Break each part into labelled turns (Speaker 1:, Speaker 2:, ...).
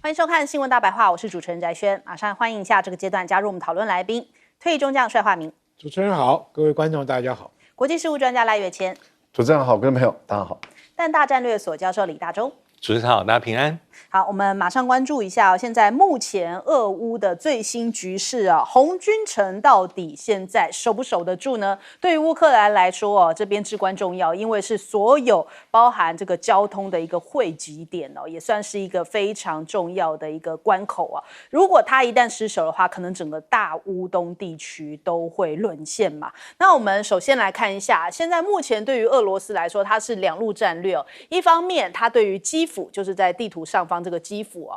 Speaker 1: 欢迎收看《新闻大白话》，我是主持人翟轩。马上欢迎一下这个阶段加入我们讨论来宾，退役中将帅化明。
Speaker 2: 主持人好，各位观众大家好。
Speaker 1: 国际事务专家赖岳谦。
Speaker 3: 主持人好，各位朋友大家好。
Speaker 1: 淡大战略所教授李大洲。
Speaker 4: 主持人好，大家平安。
Speaker 1: 好，我们马上关注一下现在目前俄乌的最新局势啊，红军城到底现在守不守得住呢？对于乌克兰来说这边至关重要，因为是所有包含这个交通的一个汇集点也算是一个非常重要的一个关口啊。如果它一旦失守的话，可能整个大乌东地区都会沦陷嘛。那我们首先来看一下，现在目前对于俄罗斯来说，它是两路战略一方面，它对于基辅，就是在地图上方这个基辅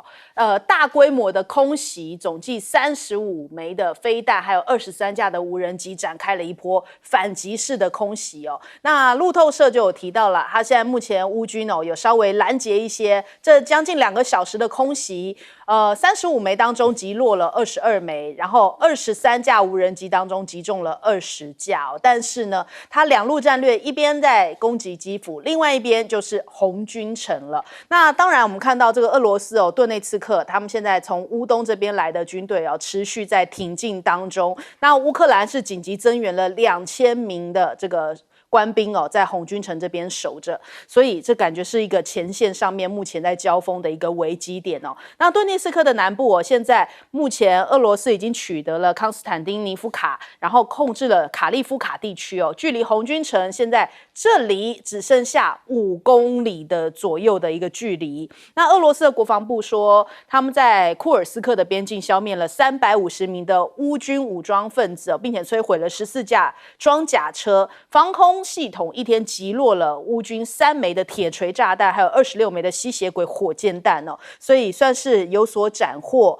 Speaker 1: 大规模的空袭，总计35枚的飞弹，还有23架的无人机，展开了一波反击式的空袭那路透社就有提到了，他现在目前乌军有稍微拦截一些，这将近2个小时的空袭，35枚当中击落了22枚，然后23架无人机当中击中了20架但是呢，他两路战略一边在攻击基辅，另外一边就是红军城了。那当然我们看到这个俄罗斯顿内茨克他们现在从乌东这边来的军队持续在挺进当中，那乌克兰是紧急增援了2000名的这个官兵在红军城这边守着，所以这感觉是一个前线上面目前在交锋的一个危机点那顿涅茨克的南部现在目前俄罗斯已经取得了康斯坦丁尼夫卡，然后控制了卡利夫卡地区距离红军城现在这里只剩下5公里的左右的一个距离。那俄罗斯的国防部说，他们在库尔斯克的边境消灭了350名的乌军武装分子并且摧毁了14架装甲车，防空系统一天击落了乌军3枚的铁锤炸弹，还有26枚的吸血鬼火箭弹所以算是有所斩获。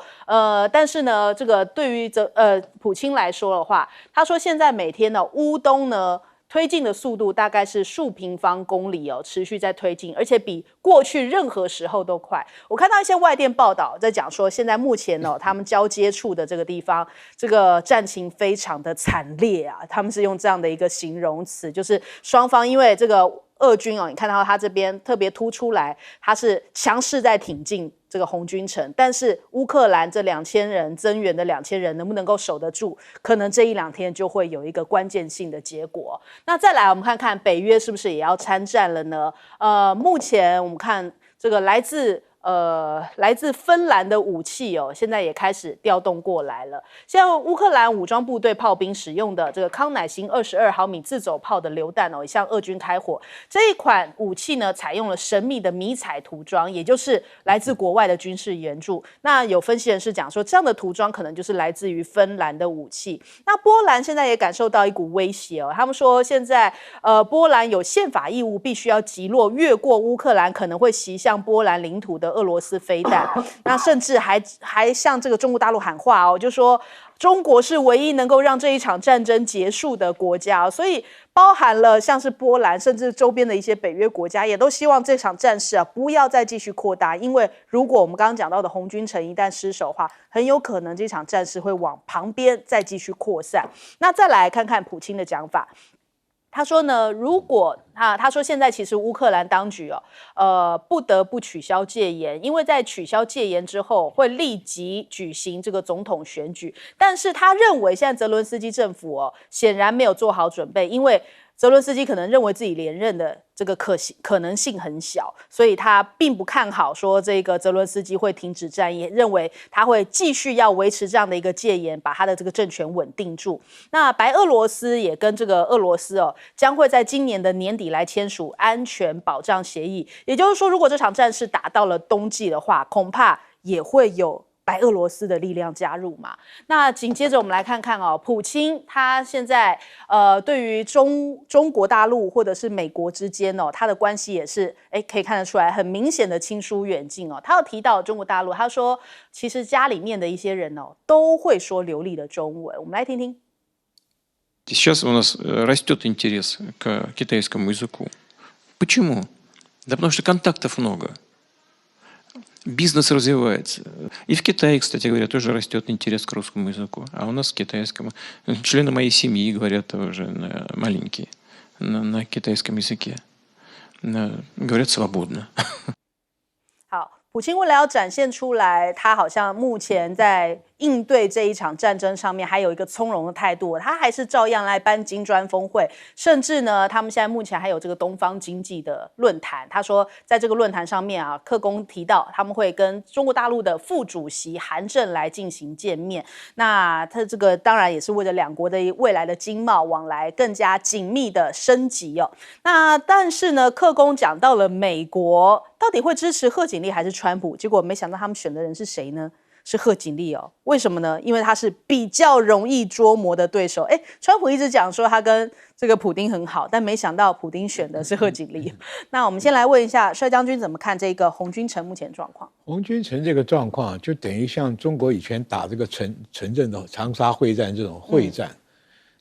Speaker 1: 但是呢，这个对于普京来说的话，他说现在每天乌东呢推进的速度大概是数平方公里持续在推进，而且比过去任何时候都快。我看到一些外电报道在讲说，现在目前他们交接处的这个地方，这个战情非常的惨烈啊，他们是用这样的一个形容词，就是双方因为这个俄军你看到他这边特别突出来，他是强势在挺进这个红军城，但是乌克兰这2000人增援的2000人能不能够守得住，可能这1-2天就会有一个关键性的结果。那再来我们看看北约是不是也要参战了呢？目前我们看这个来自芬兰的武器现在也开始调动过来了。现在乌克兰武装部队炮兵使用的这个康乃馨22毫米自走炮的榴弹也向俄军开火。这一款武器呢，采用了神秘的迷彩涂装，也就是来自国外的军事援助。那有分析人士讲说，这样的涂装可能就是来自于芬兰的武器。那波兰现在也感受到一股威胁他们说现在波兰有宪法义务，必须要击落越过乌克兰可能会袭向波兰领土的俄罗斯飞弹，那甚至还向这个中国大陆喊话就说中国是唯一能够让这一场战争结束的国家所以包含了像是波兰，甚至周边的一些北约国家，也都希望这场战事不要再继续扩大，因为如果我们刚刚讲到的红军城一旦失守的话，很有可能这场战事会往旁边再继续扩散。那再来看看普京的讲法。他说呢，如果他说现在其实乌克兰当局不得不取消戒严，因为在取消戒严之后会立即举行这个总统选举。但是他认为现在泽伦斯基政府显然没有做好准备，因为泽伦斯基可能认为自己连任的这个可能性很小，所以他并不看好说这个泽伦斯基会停止战役，认为他会继续要维持这样的一个戒严，把他的这个政权稳定住。那白俄罗斯也跟这个俄罗斯将会在今年的年底来签署安全保障协议，也就是说，如果这场战事打到了冬季的话，恐怕也会有白俄罗斯的力量加入嘛。那紧接着我们来看看普京他现在对于中国大陆或者是美国之间他的关系也是可以看得出来很明显的亲疏远近他有提到中国大陆，他说其实家里面的一些人都会说流利的中文。我们来听听。
Speaker 5: Сейчас у нас растет интерес к китайскому языку. Почему? Да потому что контактов много. Бизнес развивается. И в Китае, кстати говоря, тоже растет интерес к русскому языку. А у нас к китайскому. Члены моей семьи говорят тоже маленькие на китайском языке. Говорят свободно.
Speaker 1: 普京为了要展现出来，他好像目前在应对这一场战争上面还有一个从容的态度，他还是照样来办金砖峰会，甚至呢，他们现在目前还有这个东方经济的论坛。他说，在这个论坛上面啊，克宫提到他们会跟中国大陆的副主席韩正来进行见面。那他这个当然也是为了两国的未来的经贸往来更加紧密的升级哦。那但是呢，克宫讲到了美国到底会支持贺锦丽还是川普，结果没想到他们选的人是谁呢？是贺锦丽哦。为什么呢？因为他是比较容易捉摸的对手。川普一直讲说他跟这个普丁很好，但没想到普丁选的是贺锦丽。那我们先来问一下帅将军怎么看这个红军城目前状况？
Speaker 2: 红军城这个状况就等于像中国以前打这个城镇的长沙会战这种会战。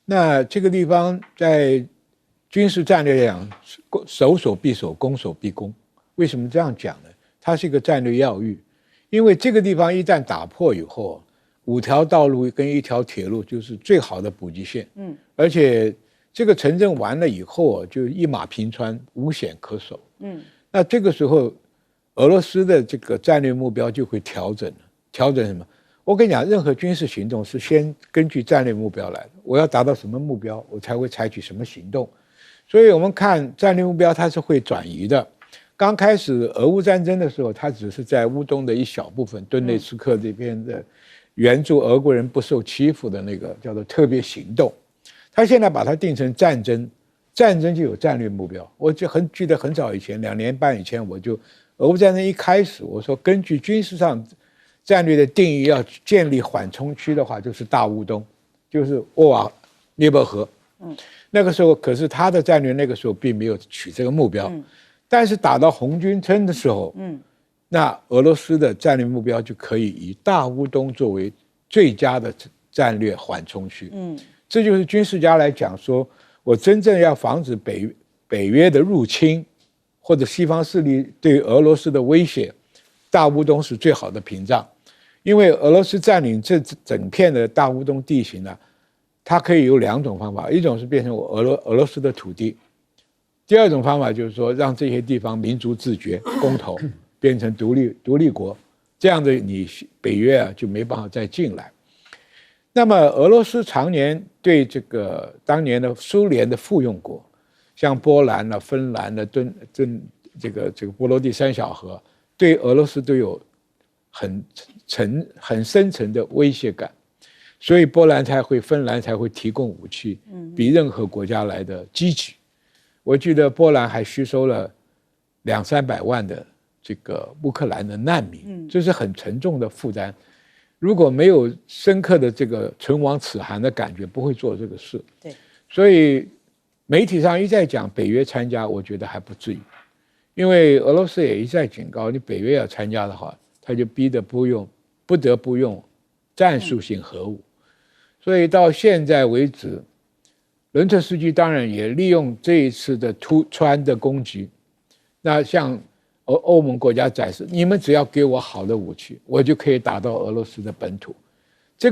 Speaker 2: 那这个地方在军事战略上守守必守，攻守必攻。为什么这样讲呢？它是一个战略要域。因为这个地方一旦打破以后，5条道路跟1条铁路就是最好的补给线。而且这个城镇完了以后就一马平川，无险可守。那这个时候，俄罗斯的这个战略目标就会调整了。调整什么？我跟你讲，任何军事行动是先根据战略目标来的。我要达到什么目标，我才会采取什么行动。所以我们看战略目标，它是会转移的。刚开始俄乌战争的时候，它只是在乌东的一小部分，顿内茨克这边的援助俄国人不受欺负的那个叫做特别行动。他现在把它定成战争，战争就有战略目标。我就记得很早以前，2年半以前，俄乌战争一开始，我说根据军事上战略的定义，要建立缓冲区的话，就是大乌东，就是沃瓦涅伯河。那个时候，可是他的战略那个时候并没有取这个目标。但是打到红军村的时候，那俄罗斯的战略目标就可以以大乌东作为最佳的战略缓冲区。这就是军事家来讲说，我真正要防止北约的入侵，或者西方势力对俄罗斯的威胁，大乌东是最好的屏障。因为俄罗斯占领这整片的大乌东地形呢，它可以有2种方法，一种是变成俄罗斯的土地。第二种方法就是说，让这些地方民族自决，公投变成独立国，这样的你北约就没办法再进来。那么俄罗斯常年对这个当年的苏联的附庸国，像波兰了、芬兰了、这个波罗的3小河，对俄罗斯都有很深层的威胁感，所以芬兰才会提供武器，比任何国家来的积极。我记得波兰还吸收了200-300万的这个乌克兰的难民，这是很沉重的负担。如果没有深刻的这个唇亡齿寒的感觉，不会做这个事。
Speaker 1: 对，
Speaker 2: 所以媒体上一再讲北约参加，我觉得还不至于，因为俄罗斯也一再警告，你北约要参加的话，他就不得不用战术性核武。所以到现在为止，伦特斯基当然也利用这一次的突川的攻击，那向欧盟国家展示，你们只要给我好的武器，我就可以打到俄罗斯的本土。这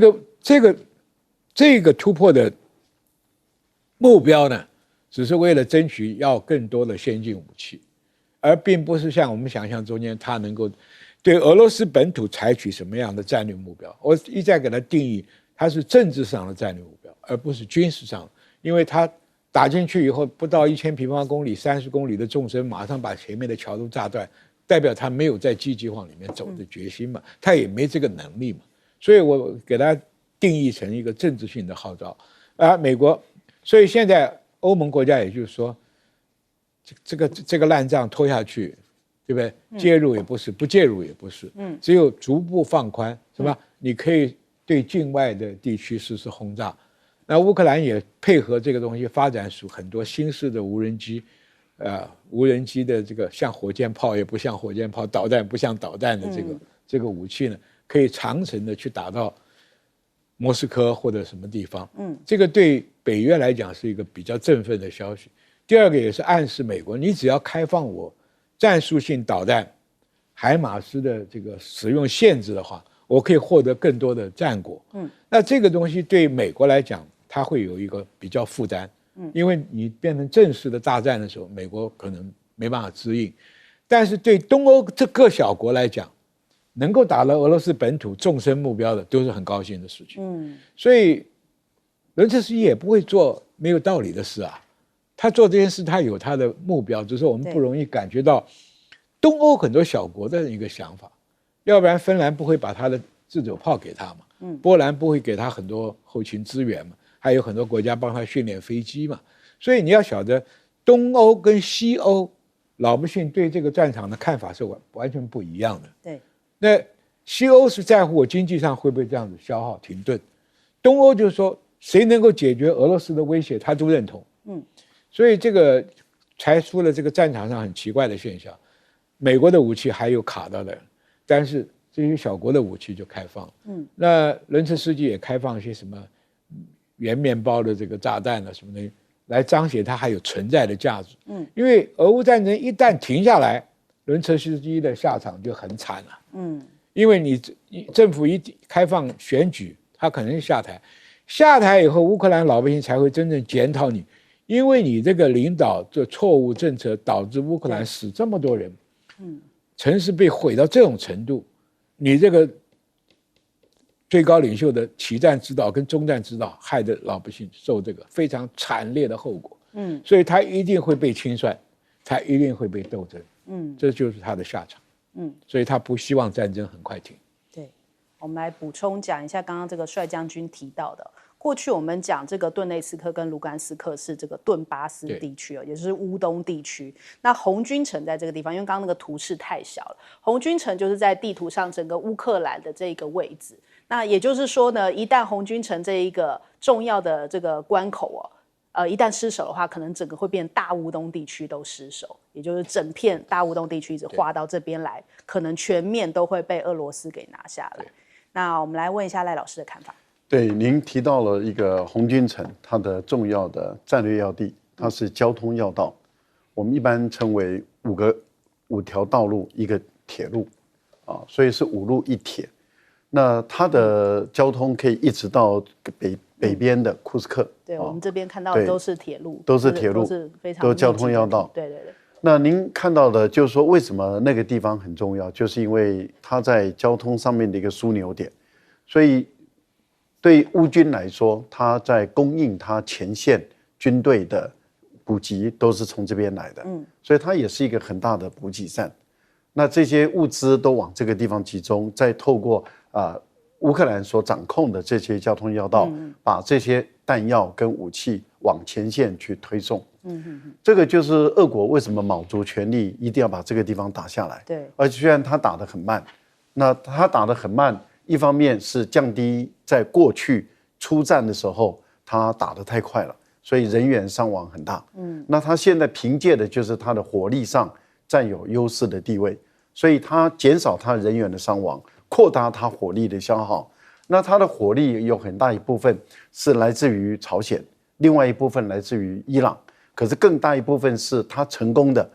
Speaker 2: 个突破的目标呢，只是为了争取要更多的先进武器，而并不是像我们想象中间，他能够对俄罗斯本土采取什么样的战略目标。我一再给他定义，它是政治上的战略目标，而不是军事上的。因为他打进去以后，不到1000平方公里、30公里的纵深，马上把前面的桥都炸断，代表他没有在积极往里面走的决心嘛，他也没这个能力嘛。所以我给他定义成一个政治性的号召。美国，所以现在欧盟国家也就是说，这个烂账拖下去，对不对？介入也不是，不介入也不是，只有逐步放宽，是吧？你可以对境外的地区实施轰炸。那乌克兰也配合这个东西发展出很多新式的无人机，无人机的这个像火箭炮也不像火箭炮，导弹不像导弹的这个武器呢，可以长程的去打到莫斯科或者什么地方。这个对北约来讲是一个比较振奋的消息。第二个也是暗示美国，你只要开放我战术性导弹海马斯的这个使用限制的话，我可以获得更多的战果。那这个东西对美国来讲，它会有一个比较负担，因为你变成正式的大战的时候，美国可能没办法支应。但是对东欧这各小国来讲，能够打到俄罗斯本土纵深目标的，都是很高兴的事情。所以伦茨斯基也不会做没有道理的事啊。他做这件事，他有他的目标，只是我们不容易感觉到东欧很多小国的一个想法。要不然芬兰不会把他的自走炮给他嘛，波兰不会给他很多后勤资源嘛，还有很多国家帮他训练飞机嘛。所以你要晓得，东欧跟西欧老百姓对这个战场的看法是完全不一样的。
Speaker 1: 对，
Speaker 2: 那西欧是在乎我经济上会不会这样子消耗停顿，东欧就是说谁能够解决俄罗斯的威胁，他都认同。所以这个才出了这个战场上很奇怪的现象，美国的武器还有卡到的，但是这些小国的武器就开放了。那伦茨斯基也开放一些什么圆面包的这个炸弹啊什么的，来彰显它还有存在的价值。因为俄乌战争一旦停下来，伦茨斯基的下场就很惨了。因为你政府一开放选举，他可能下台，下台以后，乌克兰老百姓才会真正检讨你。因为你这个领导的错误政策导致乌克兰死这么多人，城市被毁到这种程度，你这个最高领袖的起战指导跟终战指导，害得老百姓受这个非常惨烈的后果。所以他一定会被清算，他一定会被斗争。这就是他的下场。所以他不希望战争很快停。
Speaker 1: 对，我们来补充讲一下刚刚这个帅将军提到的。过去我们讲这个顿内茨克跟卢甘斯克是这个顿巴斯地区，也就是乌东地区。那红军城在这个地方，因为刚刚那个图示太小了，红军城就是在地图上整个乌克兰的这个位置。那也就是说呢，一旦红军城这一个重要的这个关口一旦失守的话，可能整个会变大乌东地区都失守，也就是整片大乌东地区一直划到这边来，可能全面都会被俄罗斯给拿下来。那我们来问一下赖老师的看法。
Speaker 3: 对，您提到了一个红军城，它的重要的战略要地，它是交通要道，我们一般称为五条道路一个铁路，所以是5路1铁。那它的交通可以一直到北边的库斯克。
Speaker 1: 对，我们这边看到的都是铁路，
Speaker 3: 都是铁路，
Speaker 1: 都是非常
Speaker 3: 都交通要道。
Speaker 1: 对对对。
Speaker 3: 那您看到的就是说，为什么那个地方很重要，就是因为它在交通上面的一个枢纽点，所以对乌军来说，他在供应他前线军队的补给都是从这边来的，所以它也是一个很大的补给站。那这些物资都往这个地方集中，再透过乌克兰所掌控的这些交通要道，把这些弹药跟武器往前线去推送。这个就是俄国为什么卯足全力一定要把这个地方打下来。
Speaker 1: 对，
Speaker 3: 而且虽然他打得很慢，那他打得很慢，一方面是降低在过去出战的时候他打得太快了，所以人员伤亡很大。那他现在凭借的就是他的火力上占有优势的地位，所以他减少他人员的伤亡，扩大他火力的消耗。那他的火力有很大一部分是来自于朝鲜，另外一部分来自于伊朗，可是更大一部分是他成功的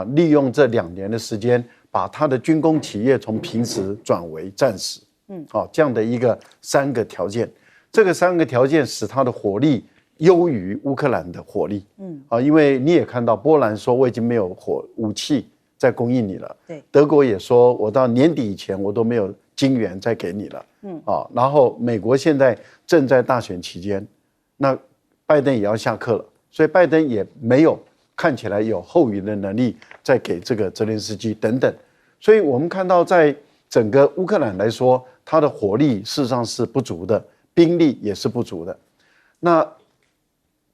Speaker 3: 利用这2年的时间，把他的军工企业从平时转为战时。这样的一个3个条件，这个3个条件使他的火力优于乌克兰的火力。因为你也看到波兰说我已经没有武器再供应你了，
Speaker 1: 对，
Speaker 3: 德国也说我到年底以前我都没有金援再给你了。然后美国现在正在大选期间，那拜登也要下课了，所以拜登也没有看起来有后余的能力再给这个泽连斯基等等。所以我们看到在整个乌克兰来说，他的火力事实上是不足的，兵力也是不足的。那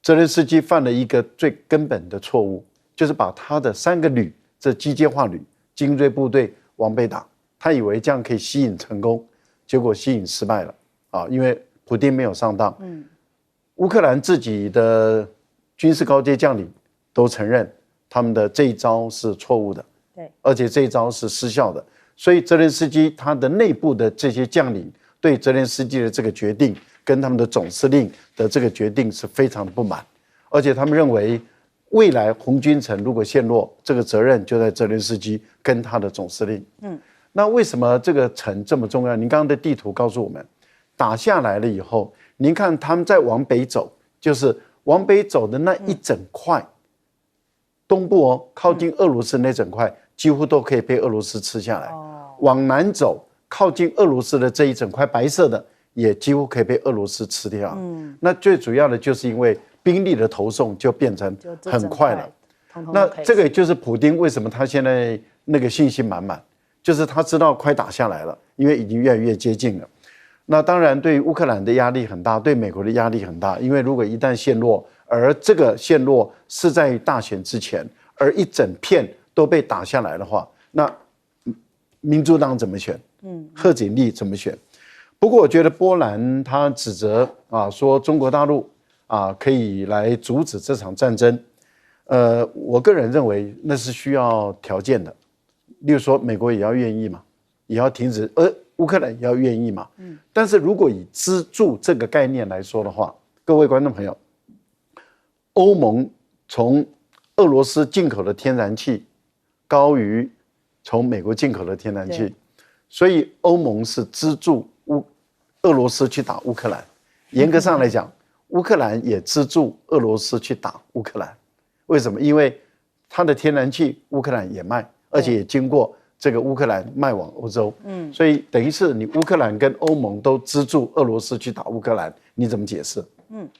Speaker 3: 泽连斯基犯了一个最根本的错误，就是把他的3个旅，这机械化旅、精锐部队往北打，他以为这样可以吸引成功，结果吸引失败了因为普丁没有上当。乌克兰自己的军事高阶将领都承认他们的这一招是错误的，
Speaker 1: 对，
Speaker 3: 而且这一招是失效的。所以泽连斯基他的内部的这些将领对泽连斯基的这个决定跟他们的总司令的这个决定是非常不满，而且他们认为未来红军城如果陷落，这个责任就在泽连斯基跟他的总司令。那为什么这个城这么重要？您刚刚的地图告诉我们，打下来了以后，您看他们再往北走，就是往北走的那一整块东部靠近俄罗斯那整块几乎都可以被俄罗斯吃下来。往南走，靠近俄罗斯的这一整块白色的，也几乎可以被俄罗斯吃掉。那最主要的就是因为兵力的投送就变成很快了。那这个就是普丁为什么他现在那个信心满满，就是他知道快打下来了，因为已经越来越接近了。那当然对乌克兰的压力很大，对美国的压力很大，因为如果一旦陷落，而这个陷落是在大选之前，而一整片都被打下来的话，那民主党怎么选？贺锦丽怎么选？不过我觉得波兰他指责说中国大陆可以来阻止这场战争，我个人认为那是需要条件的，例如说美国也要愿意嘛，也要停止，乌克兰也要愿意嘛。但是如果以资助这个概念来说的话，各位观众朋友，欧盟从俄罗斯进口的天然气高于从美国进口的天然气，所以欧盟是资助俄罗斯去打乌克兰。严格上来讲，乌克兰也资助俄罗斯去打乌克兰。为什么？因为它的天然气乌克兰也卖，而且也经过这个乌克兰卖往欧洲。所以等于是你乌克兰跟欧盟都资助俄罗斯去打乌克兰，你怎么解释？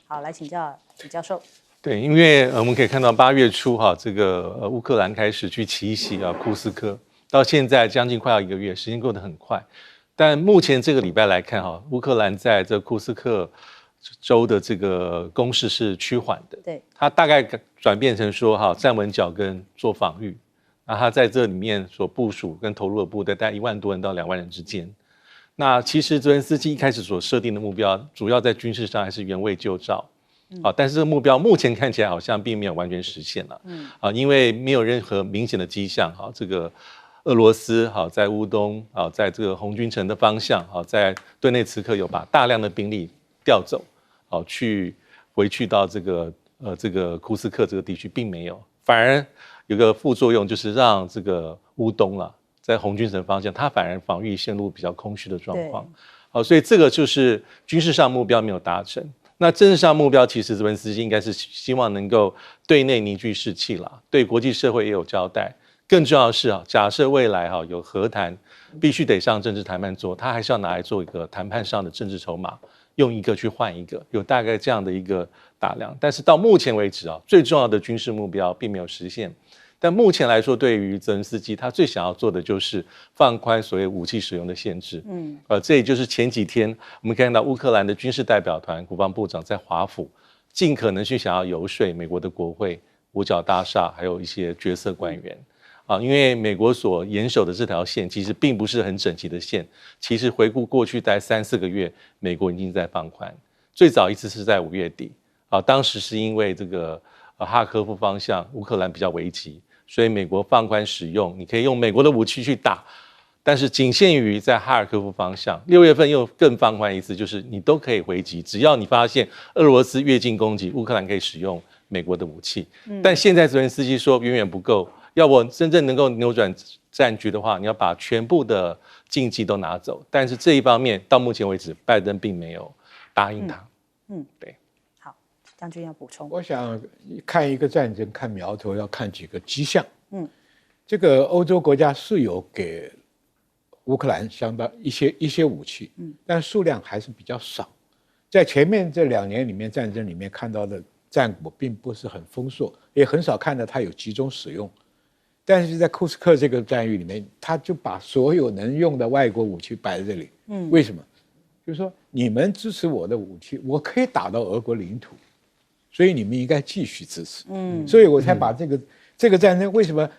Speaker 1: 好，来请教李教授。
Speaker 4: 对，因为我们可以看到8月初这个乌克兰开始去奇袭库斯科，到现在将近快要1个月，时间过得很快。但目前这个礼拜来看乌克兰在这库斯克州的这个攻势是趋缓的，
Speaker 1: 对，
Speaker 4: 它大概转变成说站稳脚跟做防御，那它在这里面所部署跟投入的部队大概1万多人到2万人之间。那其实泽连斯基一开始所设定的目标，主要在军事上还是原位救赵。但是这个目标目前看起来好像并没有完全实现了。因为没有任何明显的迹象。这个俄罗斯在乌东在这个红军城的方向在顿内茨克有把大量的兵力调走，回去到这个库斯克这个地区，并没有，反而有个副作用，就是让这个乌东在红军城方向，它反而防御陷入比较空虚的状况。所以这个就是军事上目标没有达成。那政治上目标，其实泽连斯基应该是希望能够对内凝聚士气啦，对国际社会也有交代。更重要的是假设未来有和谈，必须得上政治谈判桌，他还是要拿来做一个谈判上的政治筹码，用一个去换一个，有大概这样的一个打量。但是到目前为止最重要的军事目标并没有实现。但目前来说，对于泽连斯基，他最想要做的就是放宽所谓武器使用的限制。这也就是前几天我们看到乌克兰的军事代表团国防部长在华府，尽可能去想要游说美国的国会、五角大厦，还有一些决策官员。因为美国所严守的这条线其实并不是很整齐的线，其实回顾过去大概3-4个月，美国已经在放宽。最早一次是在5月底，当时是因为这个哈尔科夫方向乌克兰比较危急，所以美国放宽使用，你可以用美国的武器去打，但是仅限于在哈尔科夫方向。6月份又更放宽一次，就是你都可以回击，只要你发现俄罗斯越境攻击，乌克兰可以使用美国的武器。但现在泽连斯基说远远不够，要我真正能够扭转战局的话，你要把全部的禁忌都拿走。但是这一方面到目前为止，拜登并没有答应他。对。
Speaker 1: 好，将军要补充。
Speaker 2: 我想看一个战争，看苗头要看几个迹象。这个欧洲国家是有给乌克兰相当一些武器，但数量还是比较少。在前面这2年里面战争里面看到的战果并不是很丰硕，也很少看到它有集中使用。但是在库斯克这个战役里面，他就把所有能用的外国武器摆在这里。为什么？就是说你们支持我的武器，我可以打到俄国领土，所以你们应该继续支持。所以我才把这个战争为什么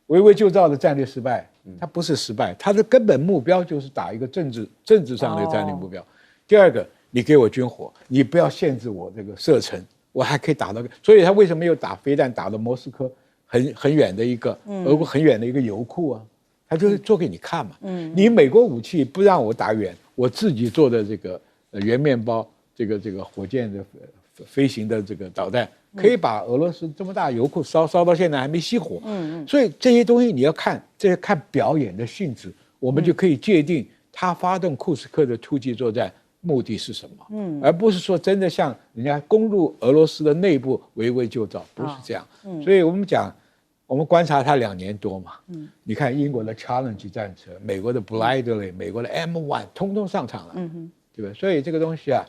Speaker 2: 围魏救赵的战略失败？它不是失败，它的根本目标就是打一个政治上的战略目标。第二个，你给我军火，你不要限制我这个射程，我还可以打到。所以他为什么又打飞弹打到莫斯科很远的一个俄国很远的一个油库啊？他就是做给你看嘛。你美国武器不让我打远，我自己做的这个圆面包，这个火箭的飞行的这个导弹，可以把俄罗斯这么大油库烧到现在还没熄火。所以这些东西你要看，这些看表演的性质，我们就可以界定他发动库斯克的突击作战目的是什么，而不是说真的像人家攻入俄罗斯的内部围魏救赵，不是这样。所以我们讲我们观察它2年多嘛，你看英国的 Challenge 战车，美国的 Bradley，美国的 M1，通通上场了，对吧？所以这个东西啊，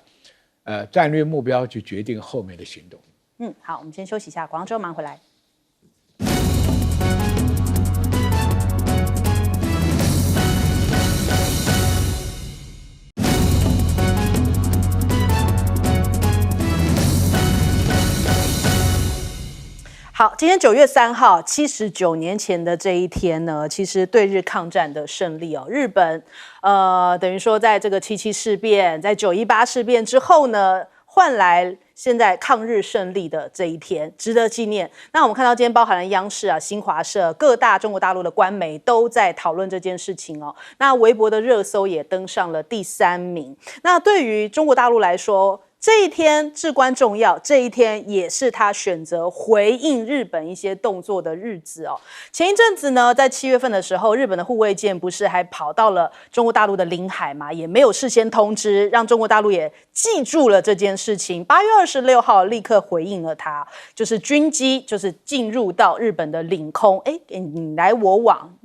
Speaker 2: 战略目标就决定后面的行动。
Speaker 1: 好，我们先休息一下，广告之后马上回来。好，今天9月3号，79年前的这一天呢，其实对日抗战的胜利哦，日本等于说在这个7.7事变，在9.18事变之后呢，换来现在抗日胜利的这一天，值得纪念。那我们看到今天包含了央视啊、新华社、各大中国大陆的官媒都在讨论这件事情哦。那微博的热搜也登上了第3名。那对于中国大陆来说，这一天至关重要，这一天也是他选择回应日本一些动作的日子哦。前一阵子呢，在7月份的时候，日本的护卫舰不是还跑到了中国大陆的领海嘛，也没有事先通知，让中国大陆也记住了这件事情。8月26号立刻回应了他，就是军机就是进入到日本的领空，你来我往，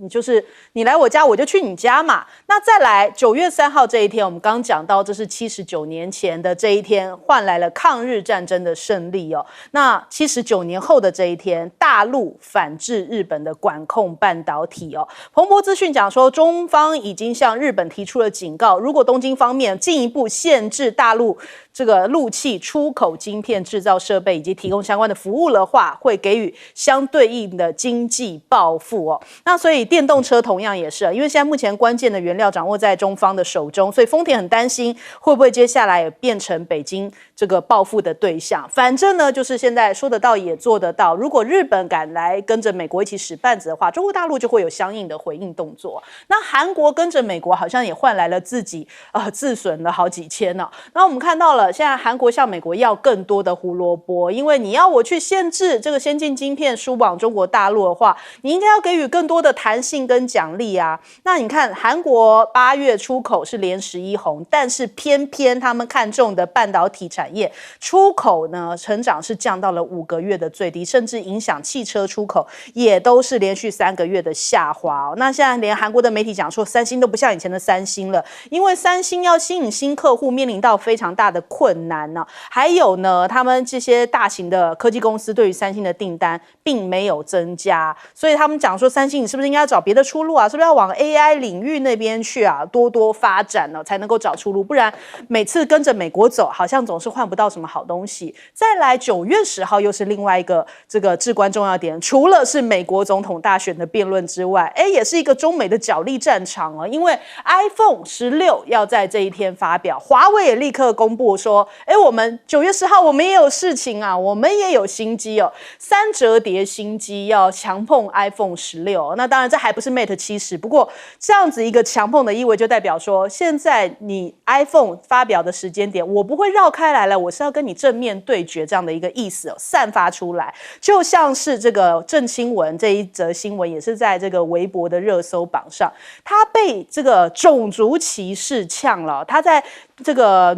Speaker 1: 你来我家我就去你家嘛。那再来9月3号这一天，我们刚讲到这是79年前的这一天，换来了抗日战争的胜利哦。那79年后的这一天，大陆反制日本的管控半导体哦。彭博资讯讲说，中方已经向日本提出了警告，如果东京方面进一步限制大陆这个陆企出口晶片制造设备以及提供相关的服务的话，会给予相对应的经济报复哦。那所以电动车同样也是，因为现在目前关键的原料掌握在中方的手中，所以丰田很担心会不会接下来也变成北京这个报复的对象。反正呢，就是现在说得到也做得到。如果日本敢来跟着美国一起使绊子的话，中国大陆就会有相应的回应动作。那韩国跟着美国好像也换来了自己自损了好几千呢。那我们看到了，现在韩国向美国要更多的胡萝卜，因为你要我去限制这个先进晶片输往中国大陆的话，你应该要给予更多的弹性跟奖励啊。那你看韩国8月出口是连11红，但是偏偏他们看中的半导体产业出口呢，成长是降到了5个月的最低，甚至影响汽车出口也都是连续3个月的下滑哦。那现在连韩国的媒体讲说，三星都不像以前的三星了，因为三星要吸引新客户面临到非常大的困难呢。还有呢，他们这些大型的科技公司对于三星的订单并没有增加，所以他们讲说，三星你是不是应该要找别的出路啊？是不是要往 AI 领域那边去啊，多多发展呢，才能够找出路？不然每次跟着美国走，好像总是换不到什么好东西。再来9月10号又是另外一个这个至关重要点，除了是美国总统大选的辩论之外，也是一个中美的角力战场哦。因为 iPhone 16要在这一天发表，华为也立刻公布说，我们9月10号我们也有事情啊，我们也有新机哦，3折叠新机要强碰 iPhone 16。那当然这还不是 Mate 70，不过这样子一个强碰的意味就代表说，现在你 iPhone 发表的时间点，我不会绕开来了，我是要跟你正面对决这样的一个意思散发出来。就像是这个郑清文这一则新闻，也是在这个微博的热搜榜上，他被这个种族歧视呛了。他在这个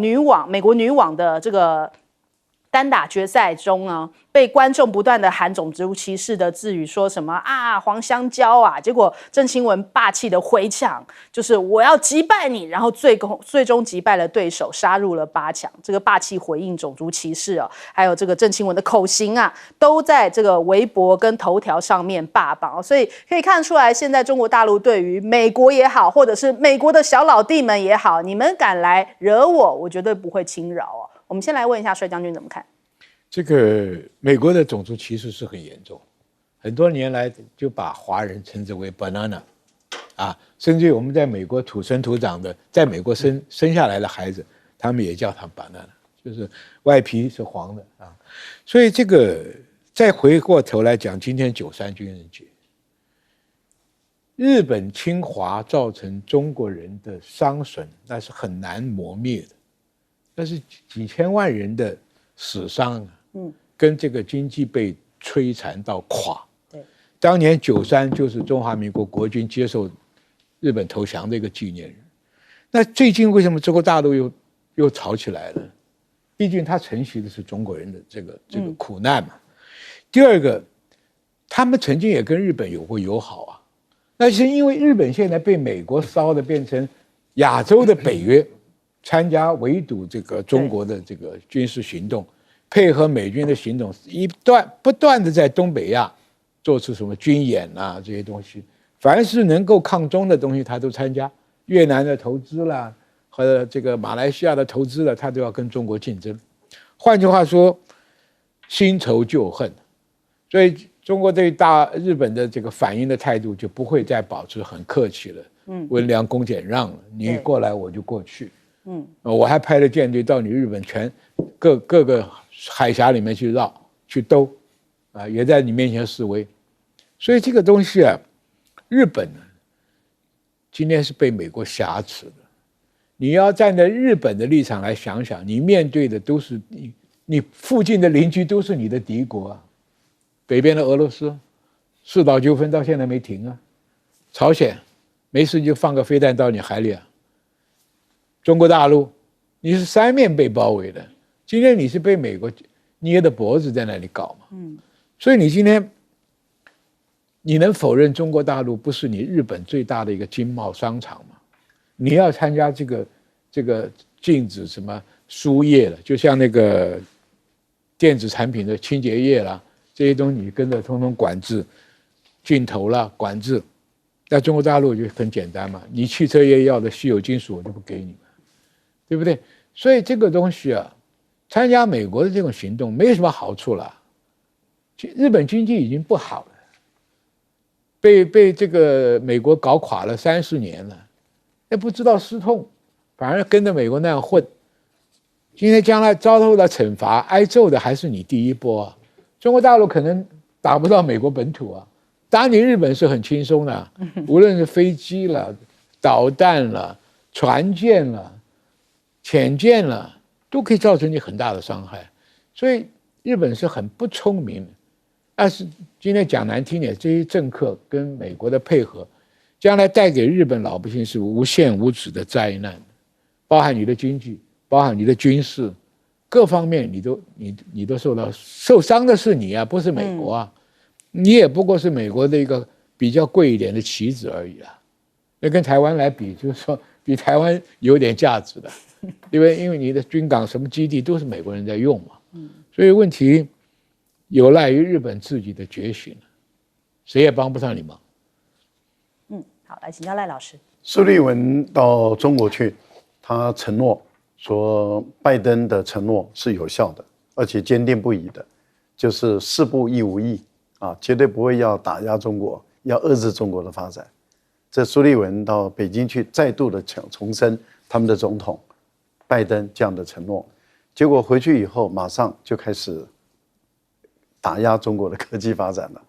Speaker 1: 美国女网的这个单打决赛中呢，被观众不断的喊种族歧视的字语，说什么黄香蕉啊，结果郑清文霸气的回呛，就是我要击败你，然后最终击败了对手，杀入了8强。这个霸气回应种族歧视还有这个郑清文的口型都在这个微博跟头条上面霸榜。所以可以看出来，现在中国大陆对于美国也好，或者是美国的小老弟们也好，你们敢来惹我绝对不会轻饶我们先来问一下帅将军怎么看？
Speaker 2: 这个美国的种族歧视是很严重，很多年来就把华人称之为 banana 甚至于我们在美国土生土长的，在美国生下来的孩子，他们也叫他 banana， 就是外皮是黄的所以这个再回过头来讲，今天93军人节，日本侵华造成中国人的伤损，那是很难磨灭的，那是几千万人的死伤跟这个经济被摧残到垮。
Speaker 1: 对，
Speaker 2: 当年93就是中华民国国军接受日本投降的一个纪念日。那最近为什么中国大陆又吵起来了？毕竟它承袭的是中国人的这个苦难嘛。第二个，他们曾经也跟日本有过友好啊。那是因为日本现在被美国烧的变成亚洲的北约，参加围堵这个中国的这个军事行动，配合美军的行动，不断的在东北亚做出什么军演啊这些东西，凡是能够抗中的东西他都参加，越南的投资啦，和这个马来西亚的投资了，他都要跟中国竞争。换句话说，新仇旧恨，所以中国对日本的这个反应的态度就不会再保持很客气了，温良恭俭让了，你过来我就过去，我还派了舰队到你日本各个海峡里面去去兜，啊，也在你面前示威，所以这个东西啊，日本呢，今天是被美国挟持的，你要站在日本的立场来想想，你面对的都是你附近的邻居都是你的敌国啊。北边的俄罗斯，四岛纠纷到现在没停啊。朝鲜，没事就放个飞弹到你海里啊。中国大陆，你是三面被包围的。今天你是被美国捏着脖子在那里搞嘛？所以你今天，你能否认中国大陆不是你日本最大的一个经贸商场吗？你要参加这个禁止什么输液了，就像那个电子产品的清洁液啦。这些东西你跟着通通管制，镜头啦管制，在中国大陆就很简单嘛，你汽车业要的稀有金属我就不给你们，对不对？所以这个东西啊，参加美国的这种行动没什么好处了。日本经济已经不好了，被这个美国搞垮了30年了，也不知道失痛，反而跟着美国那样混。今天将来遭受到惩罚挨揍的还是你第一波啊。中国大陆可能打不到美国本土啊，打你日本是很轻松的，无论是飞机了、导弹了、船舰了、潜舰了，都可以造成你很大的伤害。所以日本是很不聪明的。但是今天讲难听点，这些政客跟美国的配合，将来带给日本老百姓是无限无止的灾难，包含你的经济，包含你的军事。各方面你都受伤的是你啊，不是美国啊，你也不过是美国的一个比较贵一点的棋子而已啊。那跟台湾来比，就是说比台湾有点价值的，因为你的军港什么基地都是美国人在用嘛，所以问题有赖于日本自己的觉醒，谁也帮不上你忙。
Speaker 1: 好，来请教赖老师。
Speaker 3: 苏立文到中国去，他承诺。说拜登的承诺是有效的，而且坚定不移的，就是事不亦无益啊，绝对不会要打压中国，要遏制中国的发展。这苏立文到北京去，再度的重申他们的总统拜登这样的承诺，结果回去以后，马上就开始打压中国的科技发展了。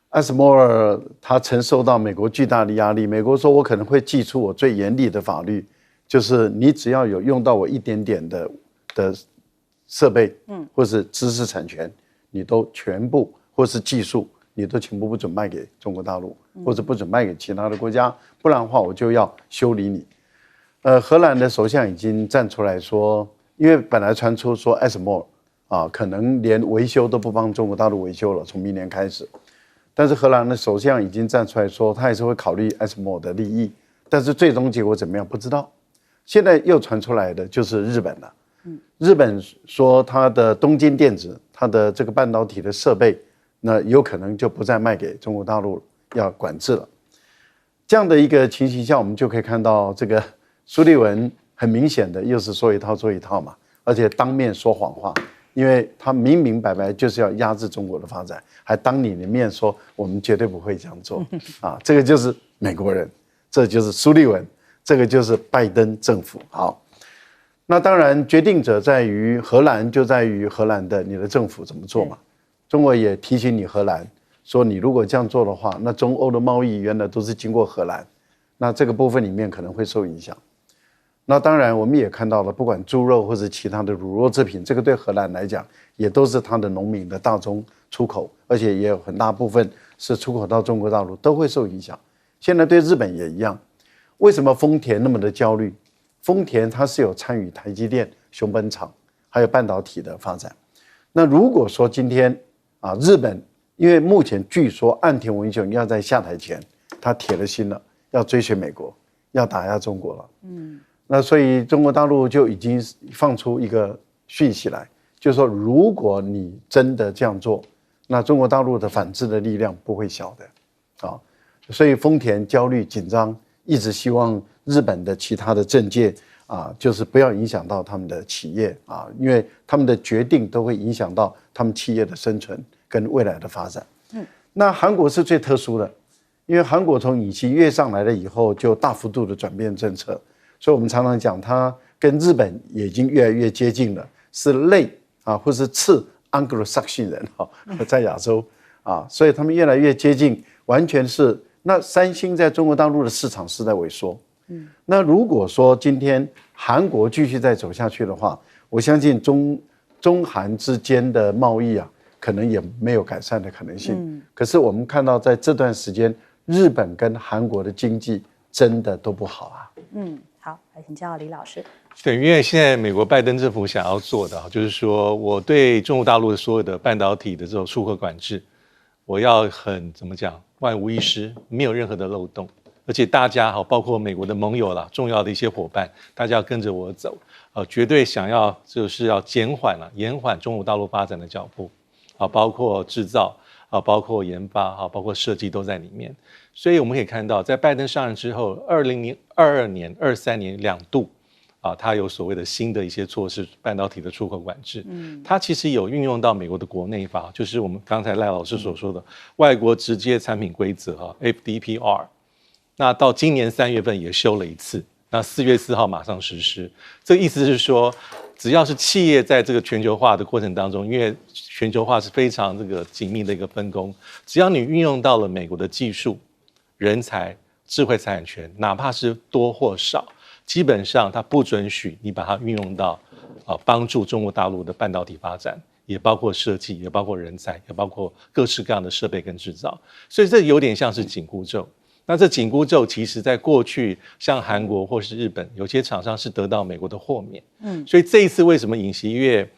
Speaker 3: 艾斯摩尔他承受到美国巨大的压力，美国说我可能会祭出我最严厉的法律。就是你只要有用到我一点点的设备，或是知识产权，你都全部或是技术，你都全部不准卖给中国大陆，或者不准卖给其他的国家，不然的话我就要修理你。荷兰的首相已经站出来说，因为本来传出说艾斯摩尔可能连维修都不帮中国大陆维修了，从明年开始。但是荷兰的首相已经站出来说，他也是会考虑艾斯摩尔的利益，但是最终结果怎么样不知道。现在又传出来的就是日本了，日本说它的东京电子，它的这个半导体的设备，那有可能就不再卖给中国大陆了，要管制了。这样的一个情形下，我们就可以看到这个苏立文很明显的又是说一套做一套嘛，而且当面说谎话，因为他明明白白就是要压制中国的发展，还当你的面说我们绝对不会这样做啊，这个就是美国人，这就是苏立文。这个就是拜登政府。好，那当然决定者在于荷兰，就在于荷兰的你的政府怎么做嘛。中国也提醒你荷兰说，你如果这样做的话，那中欧的贸易原来都是经过荷兰，那这个部分里面可能会受影响。那当然我们也看到了，不管猪肉或者其他的乳酪制品，这个对荷兰来讲也都是它的农民的大宗出口，而且也有很大部分是出口到中国大陆，都会受影响。现在对日本也一样。为什么丰田那么的焦虑？丰田它是有参与台积电、熊本厂还有半导体的发展。那如果说今天日本因为目前据说岸田文雄要在下台前，他铁了心了，要追随美国，要打压中国了。那所以中国大陆就已经放出一个讯息来，就是说如果你真的这样做，那中国大陆的反制的力量不会小的，啊，所以丰田焦虑紧张，一直希望日本的其他的政界啊，就是不要影响到他们的企业啊，因为他们的决定都会影响到他们企业的生存跟未来的发展。那韩国是最特殊的，因为韩国从尹锡悦上来了以后，就大幅度的转变政策，所以我们常常讲，它跟日本也已经越来越接近了，是类啊，或是次 Anglo-Saxon 人哈，在亚洲啊，所以他们越来越接近，完全是。那三星在中国大陆的市场是在萎缩，那如果说今天韩国继续再走下去的话，我相信中韩之间的贸易啊，可能也没有改善的可能性。可是我们看到在这段时间，日本跟韩国的经济真的都不好啊。
Speaker 1: 好，来请教李老师。
Speaker 4: 对，因为现在美国拜登政府想要做的，就是说我对中国大陆的所有的半导体的这种出口管制，我要很怎么讲，万无一失，没有任何的漏洞。而且大家包括美国的盟友啦，重要的一些伙伴，大家要跟着我走，绝对想要就是要延缓中国大陆发展的脚步，包括制造包括研发包括设计都在里面。所以我们可以看到，在拜登上任之后，2022年、23年2度他有所谓的新的一些措施，半导体的出口管制，他其实有运用到美国的国内法，就是我们刚才赖老师所说的外国直接产品规则FDPR。那到今年3月份也修了一次，那4月4号马上实施。这个意思是说，只要是企业在这个全球化的过程当中，因为全球化是非常这个紧密的一个分工，只要你运用到了美国的技术、人才、智慧财产权，哪怕是多或少，基本上它不准许你把它运用到帮助中国大陆的半导体发展，也包括设计，也包括人才，也包括各式各样的设备跟制造。所以这有点像是紧箍咒。那这紧箍咒其实在过去像韩国或是日本，有些厂商是得到美国的豁免。所以这一次为什么尹锡悦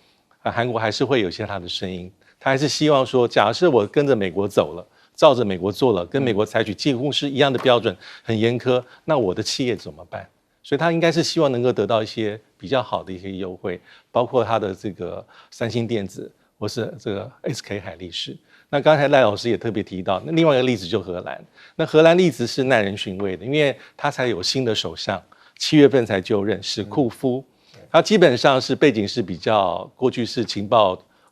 Speaker 4: 韩国还是会有些他的声音，他还是希望说，假设我跟着美国走了，照着美国做了，跟美国采取几乎是一样的标准，很严苛，那我的企业怎么办？所以他应该是希望能够得到一些比较好的一些优惠，包括他的这个三星电子或是这个 SK 海力士。那刚才赖老师也特别提到，那另外一个例子就荷兰。那荷兰例子是耐人寻味的，因为他才有新的首相，7月份才就任，史库夫。他基本上是背景是比较过去是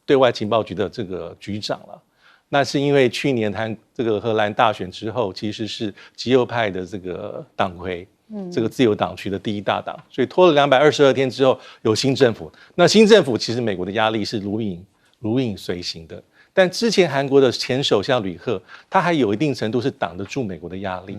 Speaker 4: 对外情报局的这个局长了。那是因为去年这个荷兰大选之后，其实是极右派的这个党魁，这个自由党取的第一大党，所以拖了222天之后有新政府。那新政府其实美国的压力是如影随形的。但之前韩国的前首相吕赫，他还有一定程度是挡得住美国的压力，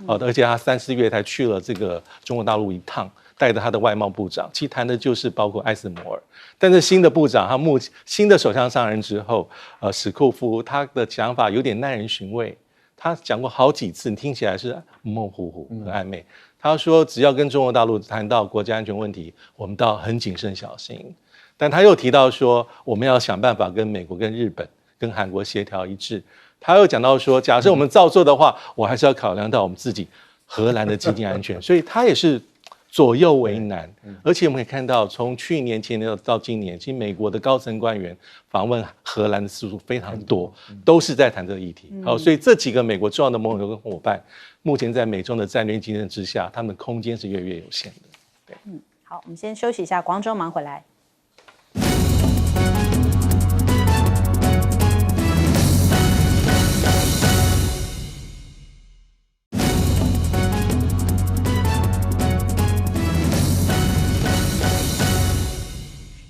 Speaker 4: 而且他3、4月才去了这个中国大陆一趟，带着他的外贸部长，其实谈的就是包括艾斯摩尔。但是新的部长，新的首相上任之后，史库夫他的想法有点耐人寻味，他讲过好几次，你听起来是模模糊糊、很暧昧。他说，只要跟中国大陆谈到国家安全问题，我们都要很谨慎小心。但他又提到说，我们要想办法跟美国、跟日本、跟韩国协调一致。他又讲到说，假设我们照做的话，我还是要考量到我们自己荷兰的经济安全，所以他也是左右为难。而且我们可以看到，从去年、前年到今年，其实美国的高层官员访问荷兰的次数非常多，都是在谈这个议题。好，所以这几个美国重要的盟友跟伙伴，目前在美中的战略竞争之下，他们的空间是越来越有限的。对，
Speaker 1: 好，我们先休息一下，广州忙回来。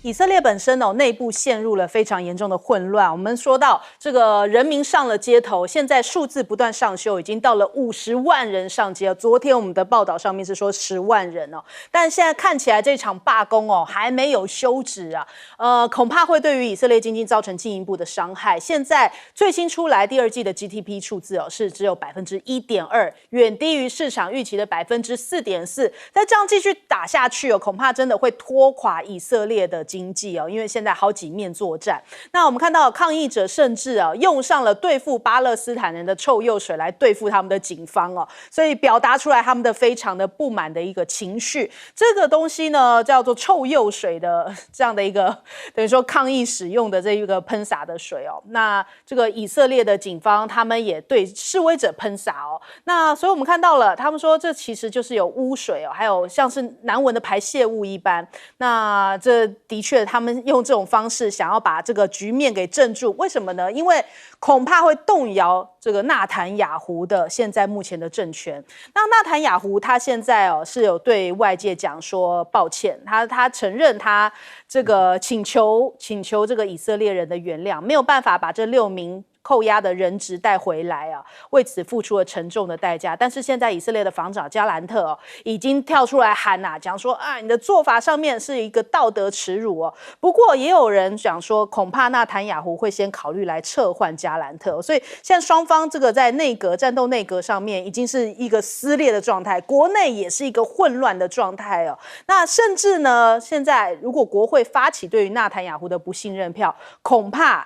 Speaker 1: 以色列本身内部陷入了非常严重的混乱。我们说到这个人民上了街头，现在数字不断上修，已经到了50万人上街了。昨天我们的报道上面是说10万人但现在看起来这场罢工还没有休止啊，恐怕会对于以色列经济造成进一步的伤害。现在最新出来第2季的 GDP 数字是只有 1.2%， 远低于市场预期的 4.4%。再这样继续打下去恐怕真的会拖垮以色列的经经济哦，因为现在好几面作战。那我们看到抗议者甚至用上了对付巴勒斯坦人的臭鼬水来对付他们的警方哦，所以表达出来他们的非常的不满的一个情绪。这个东西呢叫做臭鼬水的这样的一个等于说抗议使用的这一个喷洒的水哦。那这个以色列的警方他们也对示威者喷洒哦。那所以我们看到了，他们说这其实就是有污水哦，还有像是难闻的排泄物一般。那这的确他们用这种方式想要把这个局面给镇住，为什么呢？因为恐怕会动摇这个纳坦雅胡的现在目前的政权。那纳坦雅胡他现在是有对外界讲说抱歉，他承认他这个请求这个以色列人的原谅，没有办法把这6名扣押的人质带回来啊，为此付出了沉重的代价。但是现在以色列的防长加兰特已经跳出来喊讲说你的做法上面是一个道德耻辱哦。不过也有人讲说，恐怕纳坦雅胡会先考虑来撤换加兰特所以现在双方这个在战斗内阁上面已经是一个撕裂的状态，国内也是一个混乱的状态哦。那甚至呢，现在如果国会发起对于纳坦雅胡的不信任票，恐怕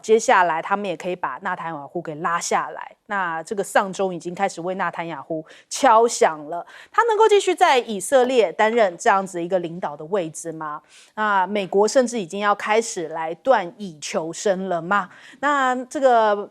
Speaker 1: 接下来他们也可以把纳坦雅胡给拉下来。那这个丧钟已经开始为纳坦雅胡敲响了，他能够继续在以色列担任这样子一个领导的位置吗？那美国甚至已经要开始来断以求生了吗？那这个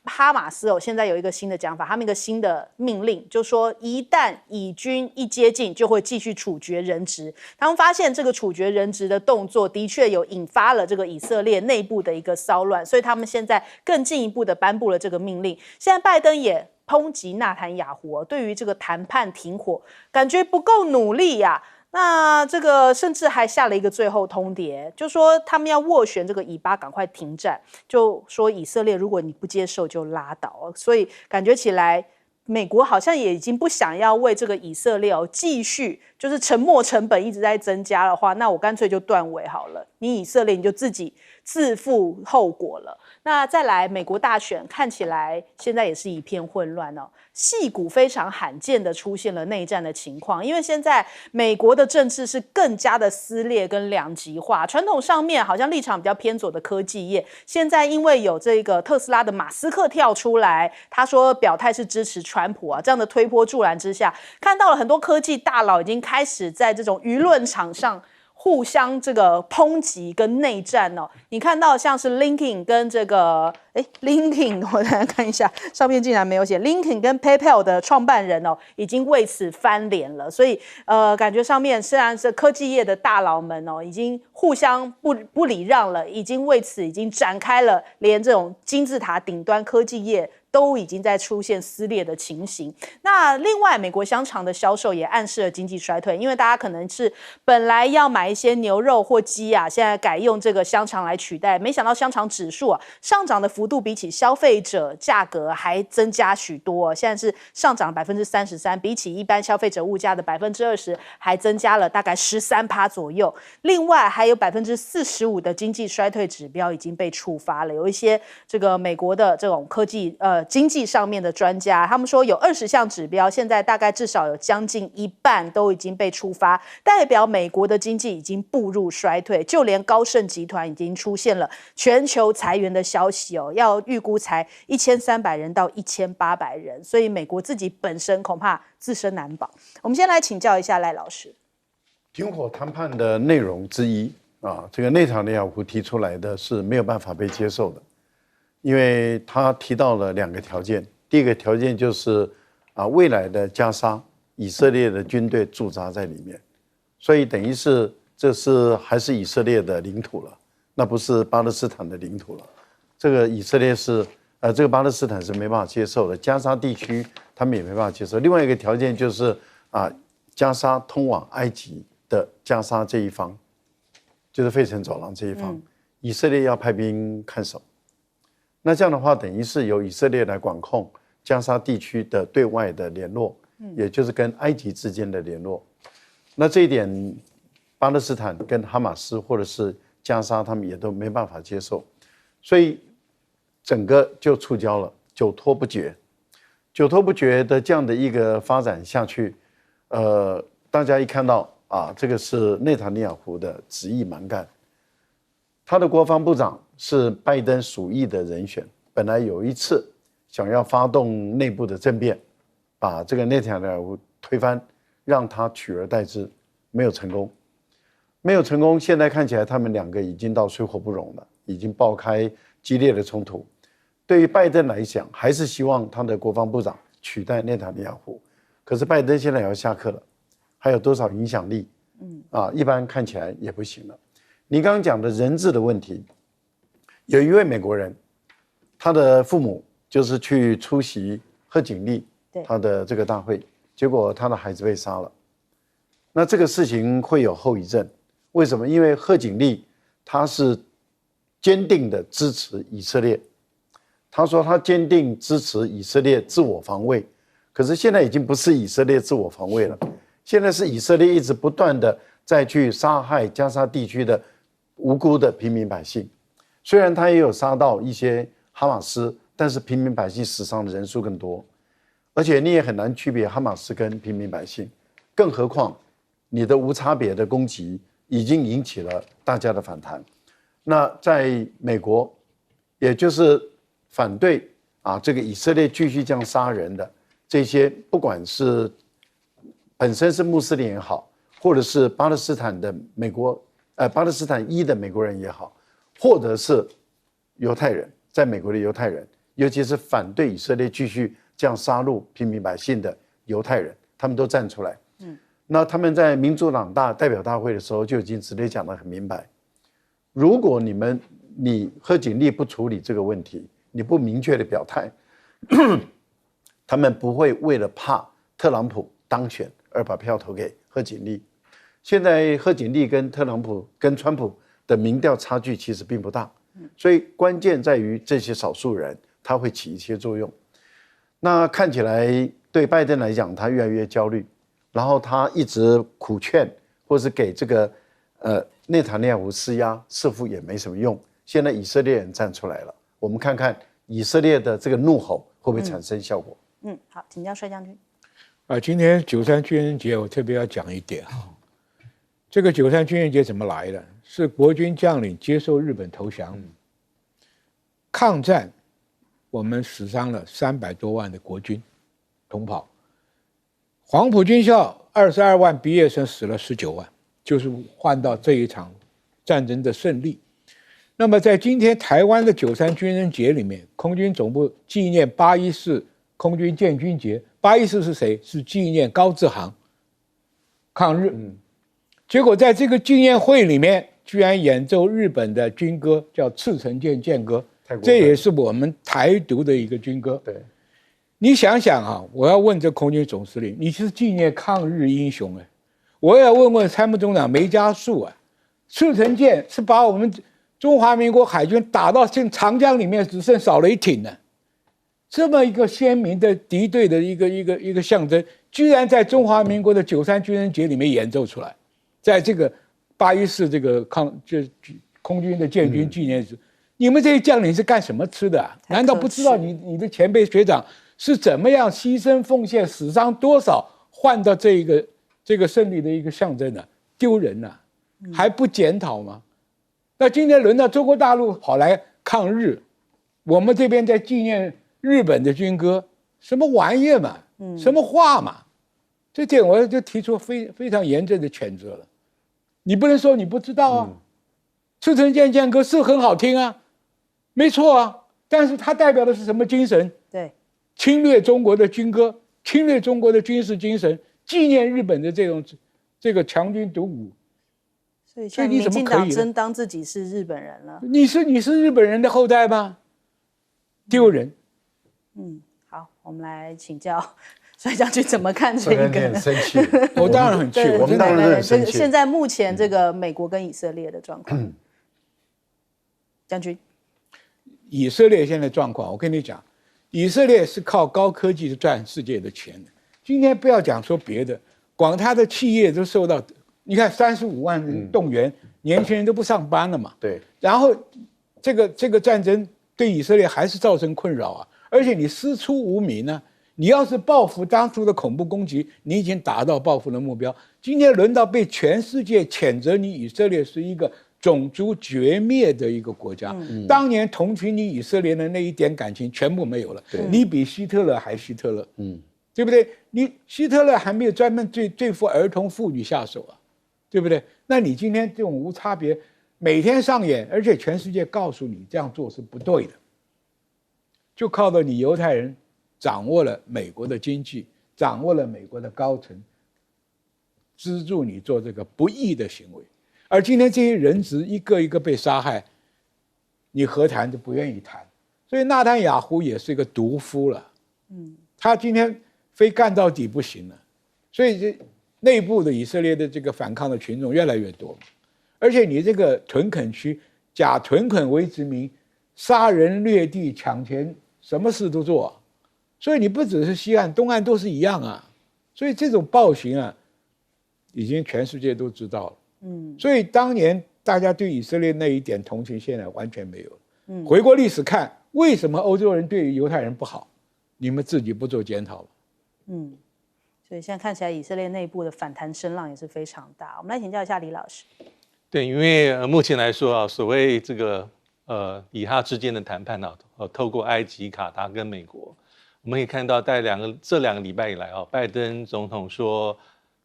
Speaker 1: 哈马斯现在有一个新的讲法，他们一个新的命令，就说一旦以军一接近，就会继续处决人质。他们发现这个处决人质的动作的确有引发了这个以色列内部的一个骚乱，所以他们现在更进一步的颁布了这个命令。现在拜登也抨击纳坦雅胡对于这个谈判停火感觉不够努力呀。那这个甚至还下了一个最后通牒，就说他们要斡旋这个以巴赶快停战，就说以色列如果你不接受就拉倒。所以感觉起来美国好像也已经不想要为这个以色列继续就是沉没成本一直在增加的话，那我干脆就断尾好了，你以色列你就自己自负后果了。那再来美国大选看起来现在也是一片混乱哦，矽谷非常罕见的出现了内战的情况，因为现在美国的政治是更加的撕裂跟两极化，传统上面好像立场比较偏左的科技业，现在因为有这个特斯拉的马斯克跳出来，他说表态是支持川普这样的推波助澜之下，看到了很多科技大佬已经开始在这种舆论场上互相这个抨击跟内战哦。你看到像是 LinkedIn 跟这个LinkedIn 我来看一下，上面竟然没有写 LinkedIn 跟 PayPal 的创办人已经为此翻脸了。所以感觉上面虽然是科技业的大佬们已经互相不礼让了，已经为此已经展开了连这种金字塔顶端科技业都已经在出现撕裂的情形。那另外美国香肠的销售也暗示了经济衰退，因为大家可能是本来要买一些牛肉或鸡现在改用这个香肠来取代，没想到香肠指数上涨的幅度比起消费者价格还增加许多现在是上涨33%，比起一般消费者物价的20%还增加了大概13%左右。另外还有45%的经济衰退指标已经被触发了，有一些这个美国的这种科技经济上面的专家，他们说有20项指标，现在大概至少有将近一半都已经被触发，代表美国的经济已经步入衰退。就连高盛集团已经出现了全球裁员的消息要预估裁1300人到1800人，所以美国自己本身恐怕自身难保。我们先来请教一下赖老师，
Speaker 3: 停火谈判的内容之一这个内塔尼亚胡提出来的是没有办法被接受的，因为他提到了2个条件。第一个条件就是未来的加沙以色列的军队驻扎在里面，所以等于是这是还是以色列的领土了，那不是巴勒斯坦的领土了。这个以色列是这个巴勒斯坦是没办法接受的，加沙地区他们也没办法接受。另外一个条件就是加沙通往埃及的加沙这一方，就是费城走廊这一方，以色列要派兵看守。那这样的话，等于是由以色列来管控加沙地区的对外的联络，也就是跟埃及之间的联络。那这一点，巴勒斯坦跟哈马斯或者是加沙，他们也都没办法接受，所以整个就触礁了，久拖不决。久拖不决的这样的一个发展下去，大家一看到这个是内塔尼亚胡的旨意蛮干，他的国防部长是拜登属意的人选，本来有一次想要发动内部的政变，把这个内塔尼亚胡推翻，让他取而代之，没有成功。没有成功，现在看起来他们两个已经到水火不容了，已经爆开激烈的冲突。对于拜登来讲，还是希望他的国防部长取代内塔尼亚胡。可是拜登现在也要下课了，还有多少影响力？一般看起来也不行了。你刚刚讲的人质的问题，有一位美国人，他的父母就是去出席贺锦丽他的这个大会，结果他的孩子被杀了。那这个事情会有后遗症。为什么？因为贺锦丽他是坚定的支持以色列，他说他坚定支持以色列自我防卫，可是现在已经不是以色列自我防卫了，现在是以色列一直不断的再去杀害加沙地区的无辜的平民百姓。虽然他也有杀到一些哈马斯，但是平民百姓死伤的人数更多，而且你也很难区别哈马斯跟平民百姓，更何况你的无差别的攻击已经引起了大家的反弹。那在美国，也就是反对这个以色列继续这样杀人的这些，不管是本身是穆斯林也好，或者是巴勒斯坦的巴勒斯坦裔的美国人也好，或者是犹太人，在美国的犹太人，尤其是反对以色列继续这样杀戮平民百姓的犹太人，他们都站出来。那他们在民主党代表大会的时候就已经直接讲得很明白，如果你贺锦丽不处理这个问题，你不明确的表态，他们不会为了怕特朗普当选而把票投给贺锦丽。现在贺锦丽跟川普的民调差距其实并不大，所以关键在于这些少数人他会起一些作用。那看起来对拜登来讲，他越来越焦虑，然后他一直苦劝或是给这个内塔尼亚胡施压，似乎也没什么用。现在以色列人站出来了，我们看看以色列的这个怒吼会不会产生效果。
Speaker 1: 好，请教帅将军。
Speaker 2: 今天93军人节我特别要讲一点这个93军人节怎么来的？是国军将领接受日本投降，抗战我们死伤了300多万的国军同袍，黄埔军校22万毕业生死了19万，就是换到这一场战争的胜利。那么在今天台湾的93军人节里面，空军总部纪念814空军建军节。814是谁？是纪念高志航抗日。结果在这个纪念会里面，居然演奏日本的军歌，叫《赤城舰舰歌》，这也是我们台独的一个军歌。
Speaker 3: 对，
Speaker 2: 你想想我要问这空军总司令，你是纪念抗日英雄我也要问问参谋总长梅家树赤城舰是把我们中华民国海军打到长江里面，只剩少了一艇呢。这么一个鲜明的敌对的一个象征，居然在中华民国的93军人节里面演奏出来。在这个814这个空军的建军纪念日，你们这些将领是干什么吃的难道不知道你的前辈学长是怎么样牺牲奉献、死伤多少换到这个胜利的一个象征呢？丢人还不检讨吗？那今天轮到中国大陆跑来抗日，我们这边在纪念日本的军歌，什么玩意嘛？什么话嘛？这点我就提出非常严正的谴责了。你不能说你不知道赤城舰舰歌是很好听没错但是它代表的是什么精神？
Speaker 1: 对，
Speaker 2: 侵略中国的军歌，侵略中国的军事精神，纪念日本的这个强军独武。
Speaker 1: 所以像民进党真当自己是日本人了？
Speaker 2: 你是日本人的后代吗？丢人。
Speaker 1: 好，我们来请教帅将军怎么看这个呢？
Speaker 3: 生气，
Speaker 2: 我当然很气，
Speaker 3: 我们当然很生气。
Speaker 1: 现在目前这个美国跟以色列的状况，将军，
Speaker 2: 以色列现在状况，我跟你讲，以色列是靠高科技赚世界的钱的。今天不要讲说别的，光他的企业都受到，你看35万人动员，年轻人都不上班了嘛。
Speaker 3: 对，
Speaker 2: 然后这个战争对以色列还是造成困扰而且你师出无名你要是报复当初的恐怖攻击，你已经达到报复的目标。今天轮到被全世界谴责你以色列是一个种族绝灭的一个国家。当年同情你以色列的那一点感情全部没有了，你比希特勒还希特勒，对不对？你希特勒还没有专门对付儿童妇女下手啊，对不对？那你今天这种无差别每天上演，而且全世界告诉你这样做是不对的，就靠着你犹太人掌握了美国的经济，掌握了美国的高层，资助你做这个不义的行为。而今天这些人质一个一个被杀害，你和谈都不愿意谈，所以纳坦雅胡也是一个毒夫了。他今天非干到底不行了，所以这内部的以色列的这个反抗的群众越来越多，而且你这个屯垦区假屯垦为殖民，杀人掠地抢钱，什么事都做啊，所以你不只是西岸，东岸都是一样啊。所以这种暴行啊，已经全世界都知道了。所以当年大家对以色列那一点同情，现在完全没有了。回过历史看，为什么欧洲人对犹太人不好？你们自己不做检讨了。
Speaker 1: 所以现在看起来，以色列内部的反弹声浪也是非常大。我们来请教一下李老师。
Speaker 4: 对，因为目前来说啊，所谓这个以哈之间的谈判啊，透过埃及、卡达跟美国，我们可以看到，在这两个礼拜以来啊，拜登总统说，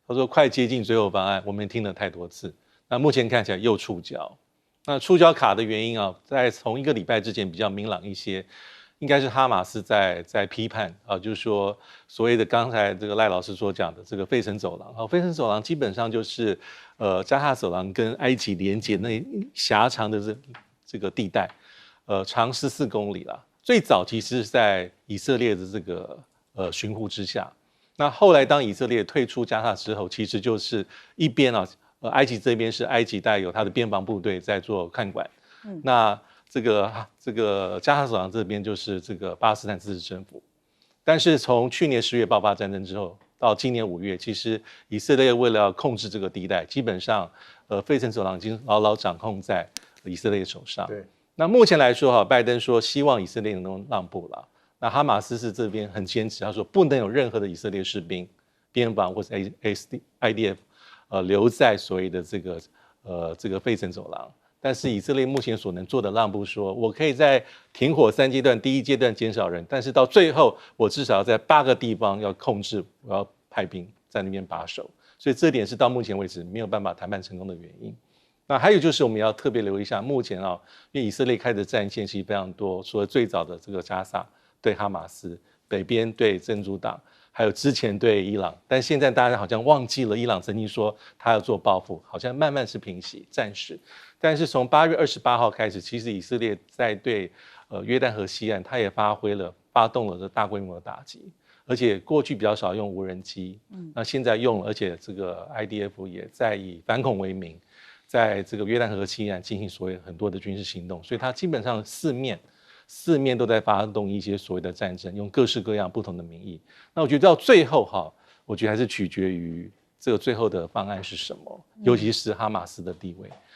Speaker 4: 他说快接近最后方案，我们听了太多次。那目前看起来又触礁。那触礁卡的原因啊，在从一个礼拜之前比较明朗一些，应该是哈马斯在批判啊，就是说所谓的刚才这个赖老师所讲的这个费城走廊啊，费城走廊基本上就是加萨走廊跟埃及连接那狭长的这个地带，长14公里啦。最早其实是在以色列的这个巡护之下，那后来当以色列退出加萨之后，其实就是一边啊，埃及这边是埃及带有它的边防部队在做看管，那这个加沙走廊这边就是这个巴勒斯坦自治政府。但是从去年10月爆发战争之后，到今年5月，其实以色列为了要控制这个地带，基本上费城走廊已经牢牢掌控在以色列手上。
Speaker 3: 对。
Speaker 4: 那目前来说哈，拜登说希望以色列能让步了。那哈马斯是这边很坚持，他说不能有任何的以色列士兵、边防或是 IDF 留在所谓的这个费城走廊。但是以色列目前所能做的让步说，我可以在停火3阶段，第一阶段减少人，但是到最后我至少要在8个地方要控制，我要派兵在那边把守。所以这点是到目前为止没有办法谈判成功的原因。那还有就是我们要特别留意一下，目前啊，因为以色列开的战线其实非常多，除了最早的这个加萨对哈马斯，北边对真主党，还有之前对伊朗，但现在大家好像忘记了伊朗曾经说他要做报复，好像慢慢是平息，暂时。但是从8月28号开始，其实以色列在对约旦河西岸，它也发动了这大规模的打击，而且过去比较少用无人机，那现在用了，而且这个 IDF 也在以反恐为名，在这个约旦河西岸进行所谓很多的军事行动，所以它基本上四面都在发动一些所谓的战争，用各式各样不同的名义。那我觉得到最后哈，我觉得还是取决于这个最后的方案是什么，尤其是哈马斯的地位。